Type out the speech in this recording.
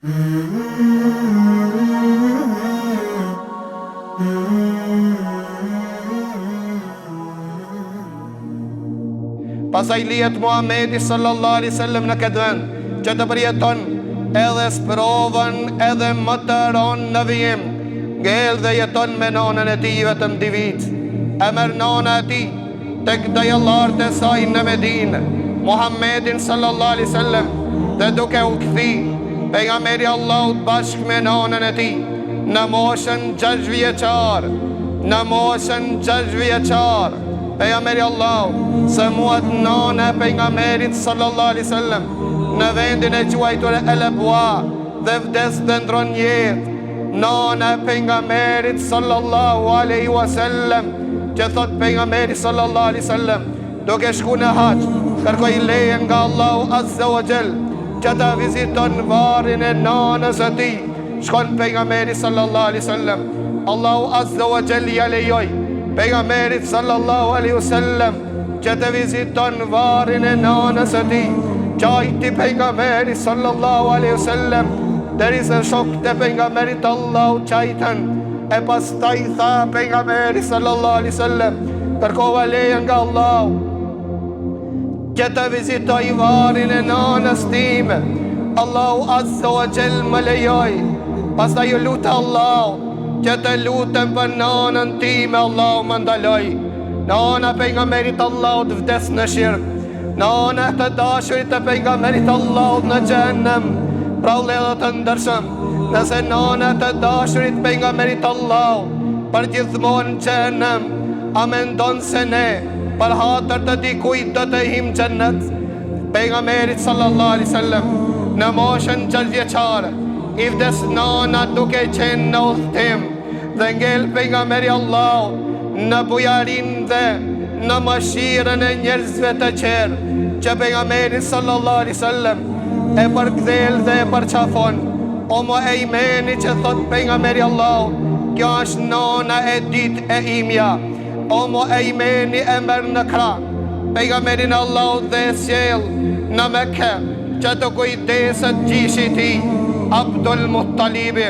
Pasaj lihet Muhamedi sallallahu alaihi wasallam në këtë vend, që të përjeton edhe sprovën edhe më të ronë në vijim. Ngel dhe jeton me nonën e tij vetëm 2 vit. E merr nona e tij tek dajallarët e saj në Medinë, Muhammedin sallallahu alaihi wasallam, dhe duke u kthy pejgamberi Allahut bashkë me nonën e tij në moshën 6 vjeçar. Në moshën 6 vjeçar pejgamberi Allahut se muat nona e pejgamberit sallallahu alaihi wasallam në vendin e quajtur El Abwa dhe vdes dhe ndron jetë. Nona e pejgamberit sallallahu alaihi wasallam, që thot pejgamberi sallallahu alaihi wasallam, duke shku në hax, kërkoi leje nga Allahu azza wa jall që ta viziton varrin e nanës së tij. Shkon pejgamberi sallallahu alaihi wasallam, Allahu azza wa jall ja lejoi pejgamberit sallallahu alaihi wasallam që të viziton varrin e nanës së tij. Qajti pejgamberi sallallahu alaihi wasallam derisa shokët e pejgamberit Allahu qajtën. E pastaj tha pejgamberi sallallahu alaihi wasallam, kërkova leje nga Allahu që të vizitoj varrin e nanës time. Allahu azza wa jall më lejoi. Pastaj ju lutë Allahu që të lutem për nanën time. Allahu më ndaloi. Nana pejgamberit Allahut vdes në shirk. Nana të dashurit e pejgamberit Allahut në xhenem. Pra vëllezër të ndershëm, nëse nana të dashurit pejgamberit Allahut për gjithmonë xhenem, a mendon se ne për hatër të dikujt do të him xhennet? Pejgamberit sallallahu alaihi wasallam në moshën 6 vjeçare i vdes nana duke qenë në udhtim, dhe ngel pejgamberi Allahut në bujarin dhe në mëshirën e njerëzve të qerë, që pejgamberi sallallahu alaihi wasallam e përkthel dhe e përqafon. O mo e imeni që thot pejgamberi Allahut, kjo është nona e ditë e imja. O mo e imeni e merr në krah pejgamberin Allahut dhe e sjell në Mekke që të kujdeset gjishit i Abdul Muttalibi.